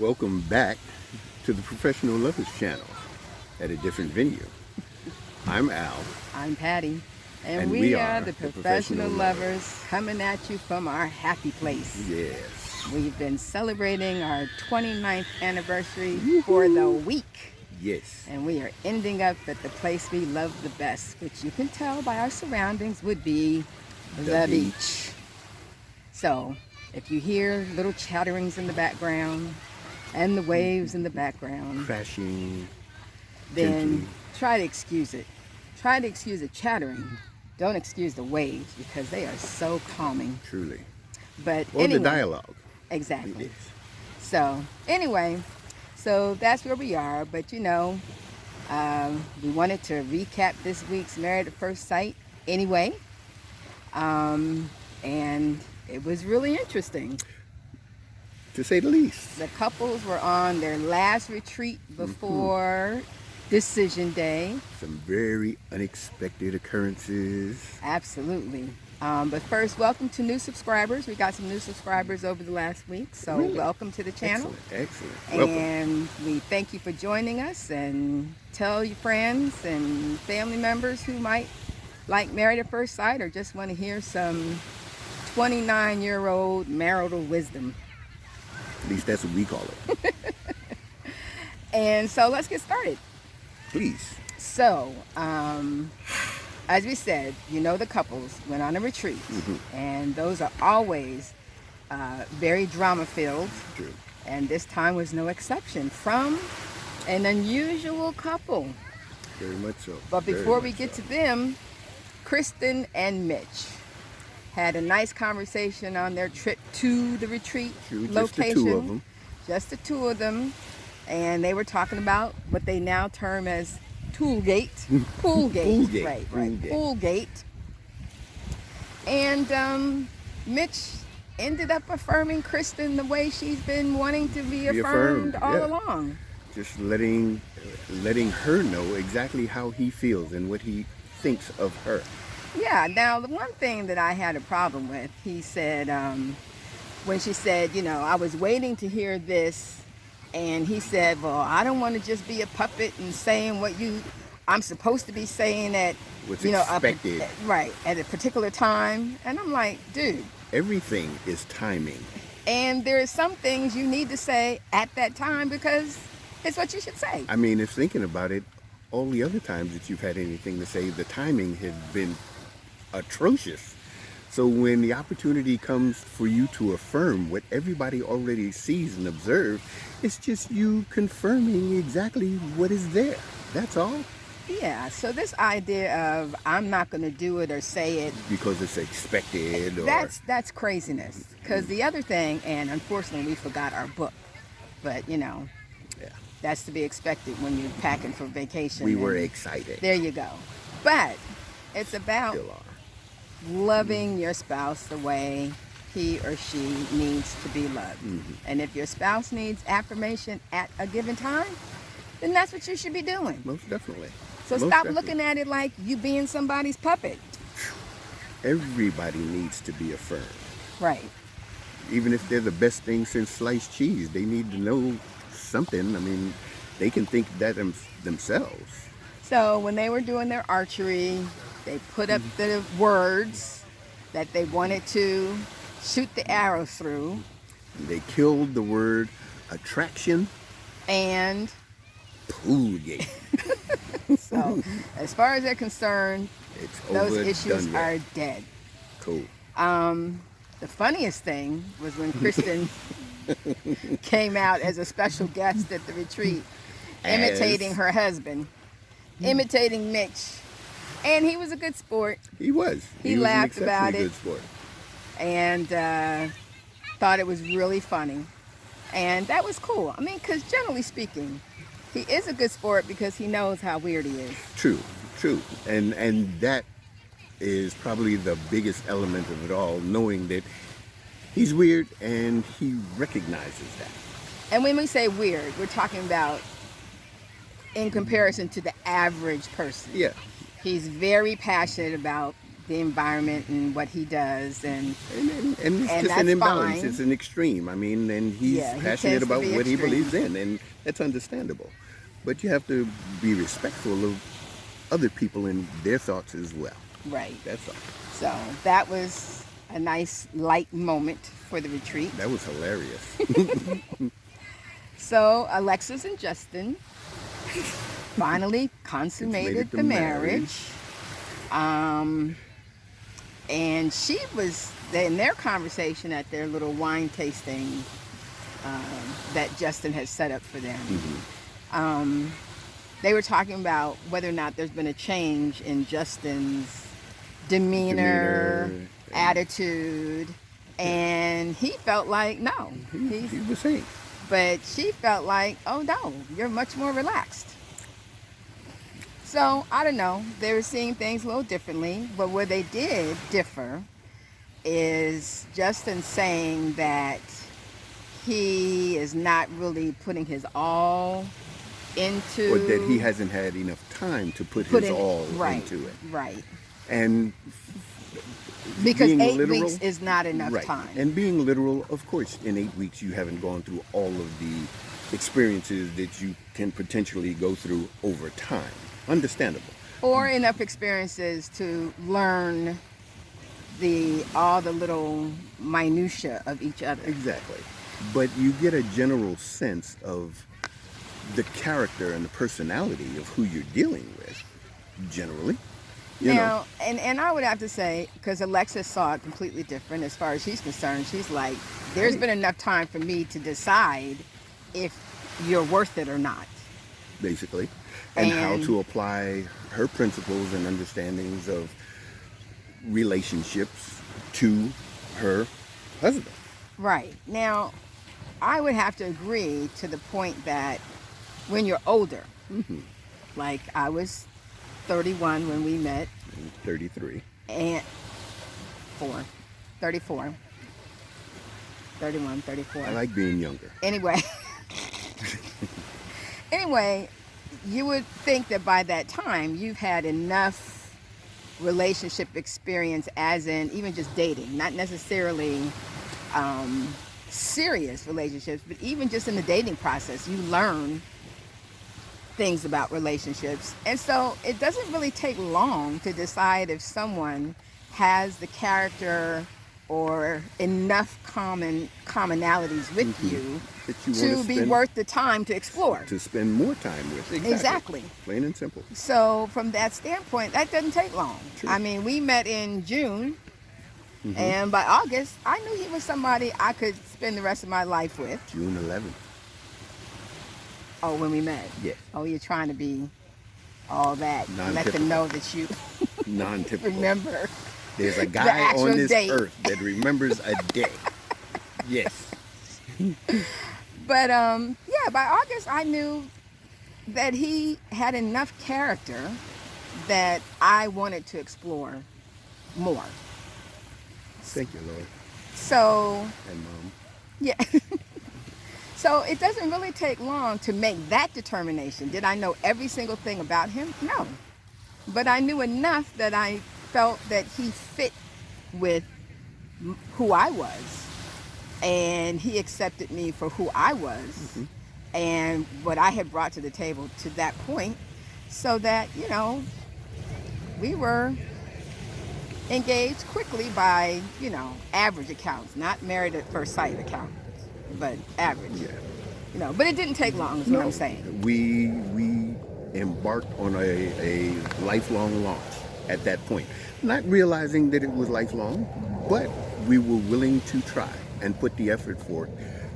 Welcome back to the Professional Lovers channel at a different venue. I'm Al. I'm Patty. And we are are the the Professional Professional Lovers coming at you from our happy place. Yes. We've been celebrating our 29th anniversary for the week. Yes. And we are ending up at the place we love the best, which you can tell by our surroundings would be the beach. So, if you hear little chatterings in the background and the waves in the background, Crashing. then gently. try to excuse it. Try to excuse the chattering. Don't excuse the waves because they are so calming. Truly. But Or anyway, the dialogue. exactly. Yes. So anyway, so that's where we are. But you know, we wanted to recap this week's Married at First Sight anyway, and it was really interesting. To say the least. The couples were on their last retreat before Decision Day. Some very unexpected occurrences. Absolutely. But first, welcome to new subscribers. We got some new subscribers over the last week, so Really? welcome to the channel. Excellent. Welcome. And we thank you for joining us, and tell your friends and family members who might like Married at First Sight or just want to hear some 29-year-old marital wisdom. At least that's what we call it. And so let's get started. Please. So, as we said, you know, the couples went on a retreat, and those are always very drama-filled. True. And this time was no exception from an unusual couple. Very much so. But Very before we much get so. to them, Kristen and Mitch had a nice conversation on their trip to the retreat True, location. just the two of them. Just the two of them. And they were talking about what they now term as Poolgate. Poolgate. Right. Poolgate. And Mitch ended up affirming Kristen the way she's been wanting to be affirmed all along. Just letting her know exactly how he feels and what he thinks of her. Yeah, now the one thing that I had a problem with, he said, when she said, you know, I was waiting to hear this, and he said, well, I don't want to just be a puppet and saying what I'm supposed to be saying at, What's you know, expected. right, at a particular time. And I'm like, dude. Everything is timing. And there are some things you need to say at that time because it's what you should say. I mean, if thinking about it, all the other times that you've had anything to say, the timing has been atrocious. So when the opportunity comes for you to affirm what everybody already sees and observes, it's just you confirming exactly what is there. That's all. Yeah, so this idea of I'm not going to do it or say it because it's expected. Or that's craziness. Because the other thing, and unfortunately we forgot our book, but you know, yeah, that's to be expected when you're packing for vacation. We were excited. There you go. But it's about Still are. loving your spouse the way he or she needs to be loved. And if your spouse needs affirmation at a given time, then that's what you should be doing. Most definitely. So Most stop definitely. looking at it like you being somebody's puppet. Everybody needs to be affirmed. Right. Even if they're the best thing since sliced cheese, they need to know something. I mean, they can think that themselves. So when they were doing their archery, they put up the words that they wanted to shoot the arrow through. They killed the word attraction And Poolgate. so as far as they're concerned, It's those over, issues done are with. dead. Cool. The funniest thing was when Kristen came out as a special guest at the retreat, imitating her husband, imitating Mitch. And he was a good sport. He was. He was laughed an about exceptionally it. good sport. And thought it was really funny. And that was cool. I mean, because generally speaking, he is a good sport because he knows how weird he is. True. And that is probably the biggest element of it all, knowing that he's weird and he recognizes that. And when we say weird, we're talking about in comparison to the average person. Yeah. He's very passionate about the environment and what he does, and And it's and just an that's imbalance. fine. It's an extreme. I mean, and he's Yeah, he passionate tends to about be what he extreme. believes in, and that's understandable. But you have to be respectful of other people and their thoughts as well. Right. That's all. So that was a nice light moment for the retreat. That was hilarious. So Alexis and Justin finally Consummated consummated the marriage. And she was in their conversation at their little wine tasting that Justin had set up for them. They were talking about whether or not there's been a change in Justin's demeanor, attitude, and he felt like no. He was saying. But she felt like, oh no, you're much more relaxed. So I don't know. They were seeing things a little differently, but where they did differ is Justin saying that he is not really putting his all into, Or that he hasn't had enough time to put his all into it. Right. And Because being 8 literal, weeks is not enough right. time. And being literal, of course, in 8 weeks you haven't gone through all of the experiences that you can potentially go through over time. Understandable. Or enough experiences to learn all the little minutia of each other. Exactly. But you get a general sense of the character and the personality of who you're dealing with, generally. You know. And I would have to say, because Alexis saw it completely different as far as she's concerned, she's like, there's been enough time for me to decide if you're worth it or not. Basically. And how to apply her principles and understandings of relationships to her husband. Right. Now, I would have to agree to the point that when you're older, like I was 31 when we met. 33. And 34. 31, 34. I like being younger. Anyway, you would think that by that time you've had enough relationship experience, as in even just dating, not necessarily serious relationships, but even just in the dating process, you learn things about relationships. And so it doesn't really take long to decide if someone has the character or enough commonalities with you that you to want be spend, worth the time to explore. to spend more time with. Exactly. Plain and simple. So from that standpoint, that doesn't take long. True. I mean, we met in June, and by August, I knew he was somebody I could spend the rest of my life with. June 11th. Oh, when we met? Yeah. Oh, you're trying to be all that. Let them Non-typical. know that you Non-typical. remember. There's a guy actual on this date. earth that remembers a day. Yes. But yeah, by August, I knew that he had enough character that I wanted to explore more. Thank you, Lord. So, And Mom. yeah. So it doesn't really take long to make that determination. Did I know every single thing about him? No. But I knew enough that I felt that he fit with who I was. And he accepted me for who I was and what I had brought to the table to that point, so that, you know, we were engaged quickly by, you know, average accounts, not married at first sight accounts, but average. Yeah. You know, but it didn't take long, is what I'm saying. We embarked on a lifelong launch at that point, not realizing that it was lifelong, but we were willing to try and put the effort forth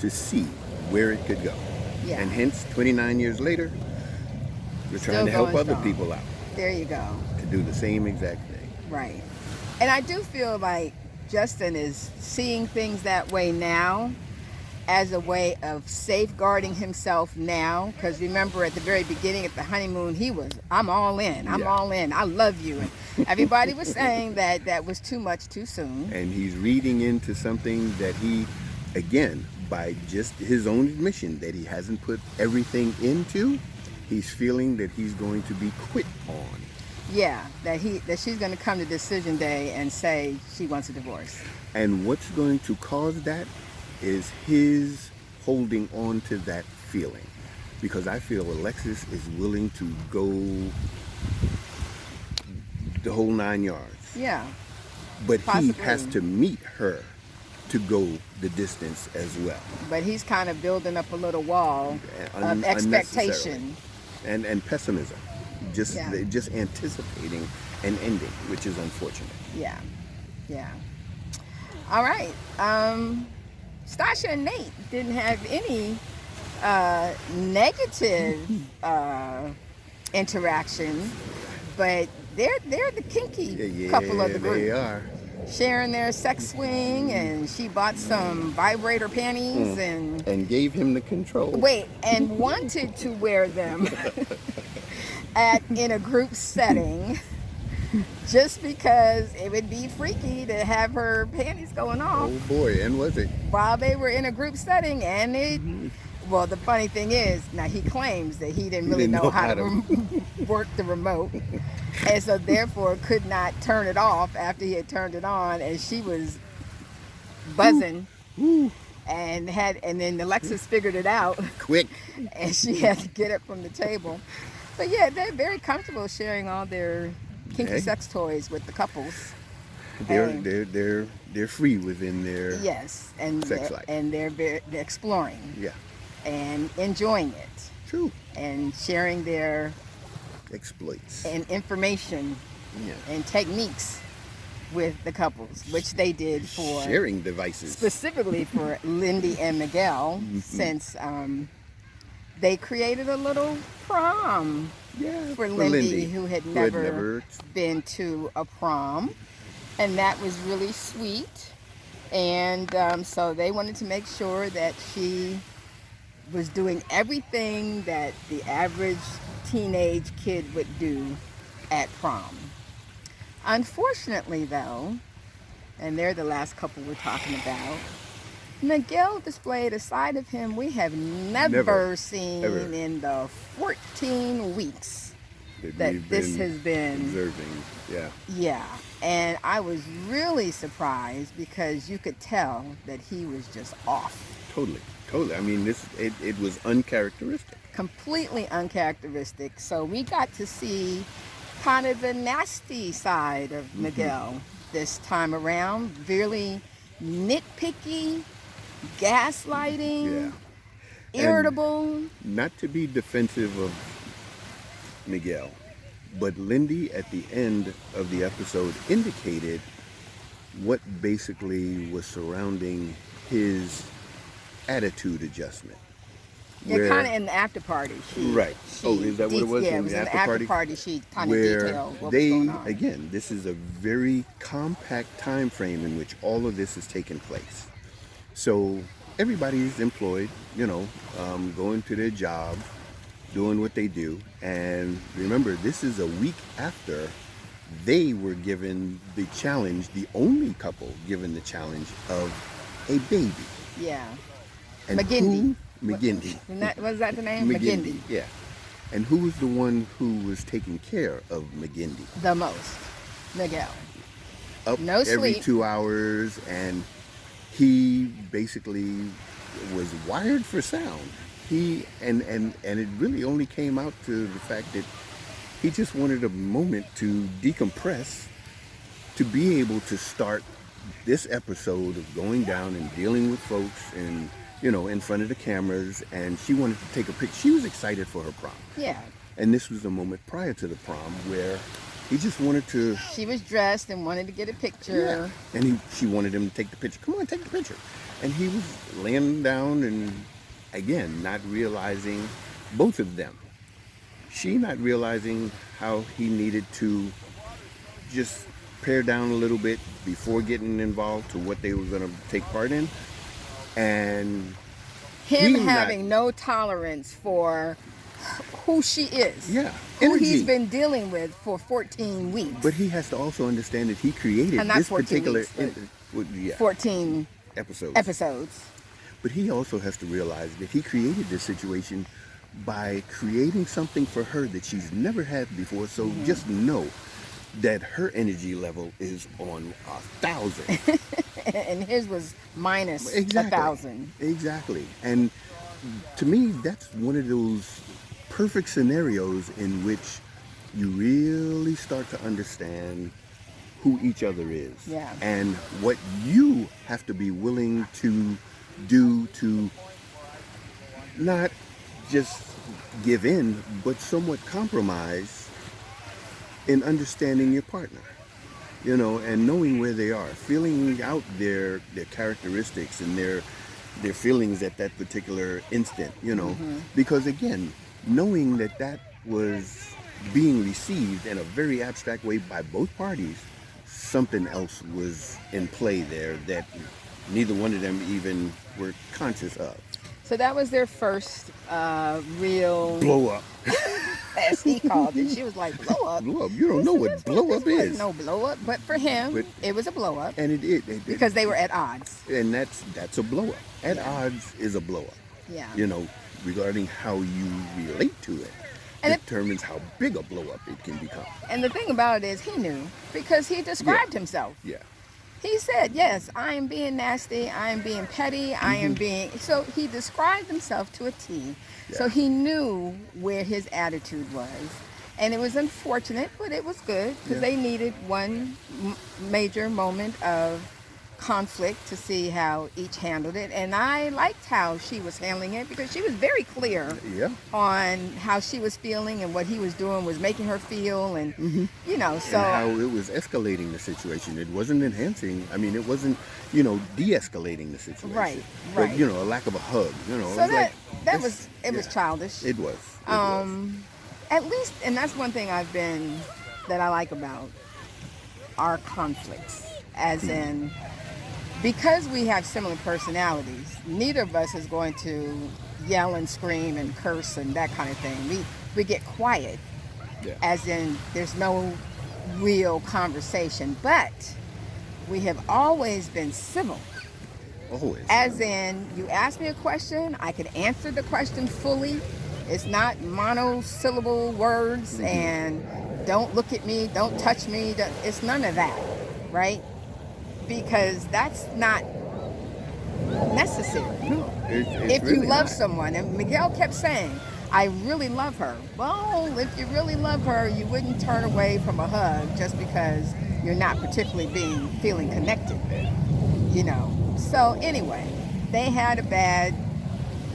to see where it could go. Yeah. And hence, 29 years later, we're Still trying to help going other strong. people out There you go. to do the same exact thing. Right. And I do feel like Justin is seeing things that way now as a way of safeguarding himself now. Because remember, at the very beginning, at the honeymoon, he was, I'm all in. I'm Yeah. all in. I love you. And everybody was saying that that was too much too soon. And he's reading into something that he, again, by just his own admission that he hasn't put everything into, he's feeling that he's going to be quit on. Yeah, that she's going to come to decision day and say she wants a divorce. And what's going to cause that is his holding on to that feeling. Because I feel Alexis is willing to go the whole 9 yards. Yeah. But Possibly. he has to meet her to go the distance as well. But he's kind of building up a little wall of expectation. And pessimism. Just Yeah. just anticipating an ending, which is unfortunate. Yeah. Yeah. All right. Stasha and Nate didn't have any negative interactions, but they're the kinky couple of the group. They are. Sharing their sex swing, and she bought some vibrator panties and gave him the control. and wanted to wear them in a group setting, just because it would be freaky to have her panties going off. Oh boy, and was it? While they were in a group setting, and it. Well, the funny thing is, now he claims that he didn't really know how to work the remote, and so therefore could not turn it off after he had turned it on, and she was buzzing. Ooh. And then Alexis figured it out Quick, and she had to get up from the table. But yeah, they're very comfortable sharing all their kinky sex toys with the couples. They're free within their yes, and sex life. And they're exploring. Yeah. And enjoying it. True. And sharing their exploits and information and techniques with the couples, which they did for sharing devices specifically for Lindy and Miguel, since they created a little prom for Lindy, who had never been to a prom, and that was really sweet. And so they wanted to make sure that she was doing everything that the average teenage kid would do at prom. Unfortunately, though, and they're the last couple we're talking about, Miguel displayed a side of him we have never seen in the 14 weeks that this has been observing. Yeah, and I was really surprised because you could tell that he was just off. Totally. I mean, it was uncharacteristic. Completely uncharacteristic. So we got to see kind of the nasty side of Miguel this time around. Really nitpicky, gaslighting, irritable. And not to be defensive of Miguel, but Lindy at the end of the episode indicated what basically was surrounding his attitude adjustment. Yeah, kind of in the after party. Is that what it was? Yeah, it was in the after party. She kind of detailed what was going on. Again, this is a very compact time frame in which all of this is taking place. So everybody's employed, going to their job, doing what they do. And remember, this is a week after they were given the challenge, the only couple given the challenge of a baby. Yeah. And McGindy. McGindy. Was that the name? McGindy. Yeah. And who was the one who was taking care of McGindy? The most. Miguel. Up no every sleep. 2 hours, and he basically was wired for sound. He and it really only came out to the fact that he just wanted a moment to decompress, to be able to start this episode of going down and dealing with folks and in front of the cameras. And she wanted to take a picture. She was excited for her prom. Yeah. And this was the moment prior to the prom where he just wanted to. She was dressed and wanted to get a picture. Yeah. And she wanted him to take the picture. Come on, take the picture. And he was laying down and, again, not realizing, both of them, she not realizing how he needed to just pare down a little bit before getting involved to what they were going to take part in. And him having no tolerance for who she is. Yeah. Who he's been dealing with for 14 weeks. But he has to also understand that he created this particular 14 episodes. Episodes. But he also has to realize that he created this situation by creating something for her that she's never had before. So just know that her energy level is on 1,000. And his was minus Exactly. 1,000. Exactly. And to me, that's one of those perfect scenarios in which you really start to understand who each other is. Yeah. And what you have to be willing to do to not just give in, but somewhat compromise in understanding your partner, and knowing where they are, feeling out their characteristics and their feelings at that particular instant, because again, knowing that that was being received in a very abstract way by both parties, something else was in play there that neither one of them even were conscious of. So that was their first real Blow up. as he called it. She was like, blow up. Blow up. You don't know what blow up This is. wasn't no blow up, but for him, But- it was a blow up And it because they were at odds. and that's a blow up. At odds is a blow up. Yeah. Regarding how you relate to it, And determines how big a blow up it can become. And the thing about it is he knew because he described himself. Yeah. He said, yes, I am being nasty, I am being petty, I am being... So he described himself to a T. So Yeah. he knew where his attitude was. And it was unfortunate, but it was good because Yeah. they needed one major moment of conflict to see how each handled it. And I liked how she was handling it because she was very clear Yeah. on how she was feeling and what he was doing was making her feel. And, so... And how it was escalating the situation. It wasn't enhancing. I mean, it wasn't, de-escalating the situation. Right, But, right. a lack of a hug. So it was that like, that this- was it was yeah. childish. It was. At least, and that's one thing that I like about our conflicts, as in because we have similar personalities. Neither of us is going to yell and scream and curse and that kind of thing. We get quiet, Yeah. as in there's no real conversation, but we have always been civil. Always. As in, you ask me a question, I can answer the question fully. It's not monosyllable words and don't look at me, don't touch me. It's none of that, right? Because that's not necessary. No, it's If really you love not. someone, and Miguel kept saying, I really love her. Well, if you really love her, you wouldn't turn away from a hug just because you're not particularly feeling connected. So anyway, they had a bad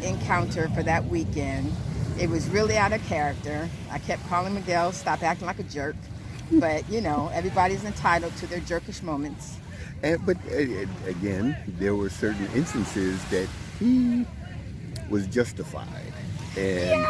encounter for that weekend. It was really out of character. I kept calling Miguel, stop acting like a jerk. But, everybody's entitled to their jerkish moments. But again, there were certain instances that he was justified. And,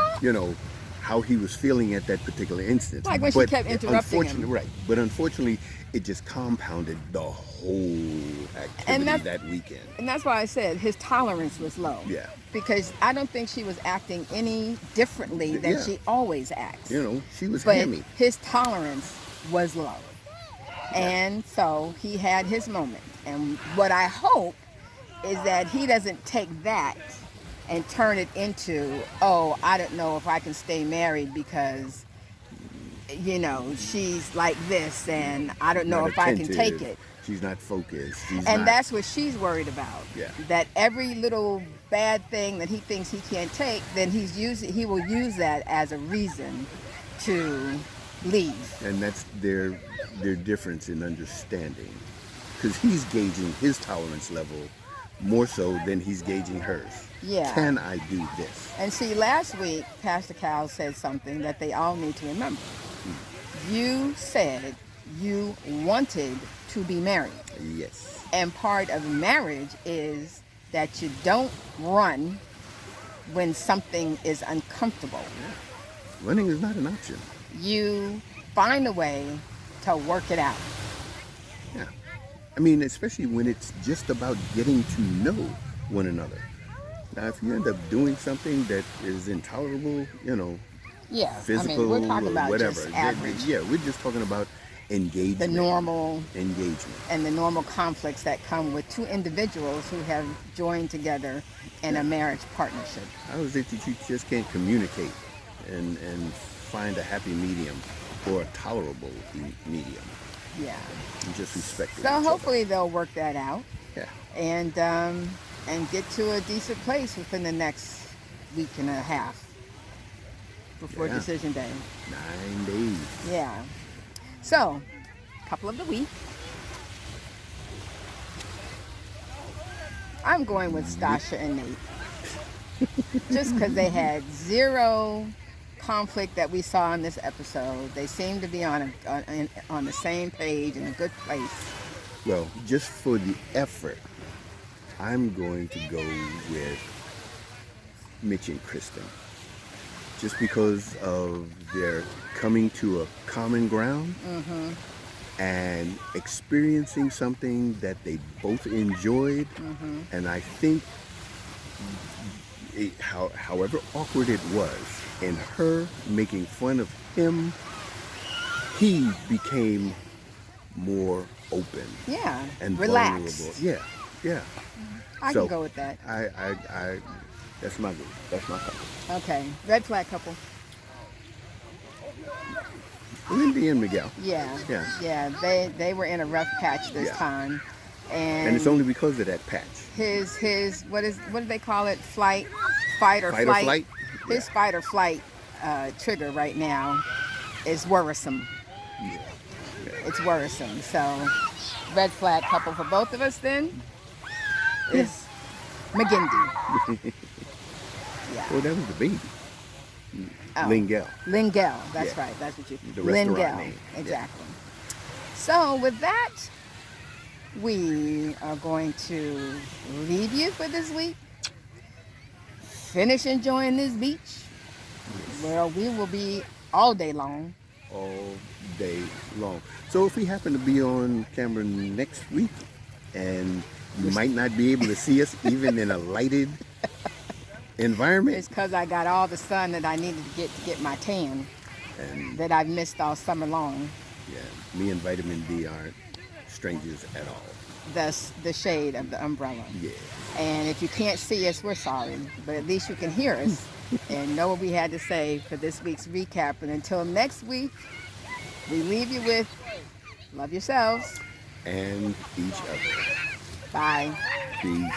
how he was feeling at that particular instance. Like when she kept interrupting him. Right. But unfortunately, it just compounded the whole activity that weekend. And that's why I said his tolerance was low. Yeah. Because I don't think she was acting any differently than Yeah. she always acts. She was But hammy. his tolerance was low. And so he had his moment. And what I hope is that he doesn't take that and turn it into, oh, I don't know if I can stay married because, she's like this and I don't know Not if I can attentive. take it. She's not focused. And that's what she's worried about. Yeah. That every little bad thing that he thinks he can't take, then he will use that as a reason to leave. And that's their difference in understanding. Because he's gauging his tolerance level more so than he's gauging hers. Yeah. Can I do this? And see, last week, Pastor Cal said something that they all need to remember. You said you wanted to be married. Yes. And part of marriage is that you don't run when something is uncomfortable. Running is not an option. You find a way to work it out. Yeah. I mean, especially when it's just about getting to know one another. Now, if you end up doing something that is intolerable, Yeah, physical we're talking or about whatever. just average. Yeah, we're just talking about engagement. the normal engagement. and the normal conflicts that come with two individuals who have joined together in a marriage partnership. How is it that you just can't communicate and find a happy medium or a tolerable medium Yeah. and just respect each So other? hopefully they'll work that out Yeah. and get to a decent place within the next week and a half before Yeah. decision day. 9 days. Yeah. So, couple of the week. I'm going with Stasha and Nate. Just because they had zero conflict that we saw in this episode. They seem to be on the same page in a good place. Well, just for the effort, I'm going to go with Mitch and Kristen. Just because of their coming to a common ground and experiencing something that they both enjoyed. And I think, however awkward it was, and her making fun of him, he became more open Yeah. and Relaxed. vulnerable. Yeah, yeah. I So, can go with that. I that's my group. That's my couple. Okay. Red flag couple. Lindy and Miguel. Yeah. Yeah. Yeah. They were in a rough patch this Yeah. time. And it's only because of that patch. His what do they call it? Fight or Fight or flight? His Yeah. fight or flight trigger right now is worrisome. Yeah. It's worrisome. So red flag couple for both of us then is McGindy. Yeah. Well, that was the baby. Oh. Lingel. Lingel. That's Yeah. right. That's what you. The restaurant Lingel. name. Yeah. Exactly. So with that, we are going to leave you for this week. Finish enjoying this beach. Well, we will be all day long. All day long. So if we happen to be on camera next week and you might not be able to see us even in a lighted environment, It's because I got all the sun that I needed to get my tan and that I've missed all summer long. yeah, me and vitamin D aren't strangers at all. That's the shade of the umbrella. Yeah. And if you can't see us, we're sorry. But at least you can hear us and know what we had to say for this week's recap. And until next week, we leave you with love yourselves. And each other. Bye. Peace.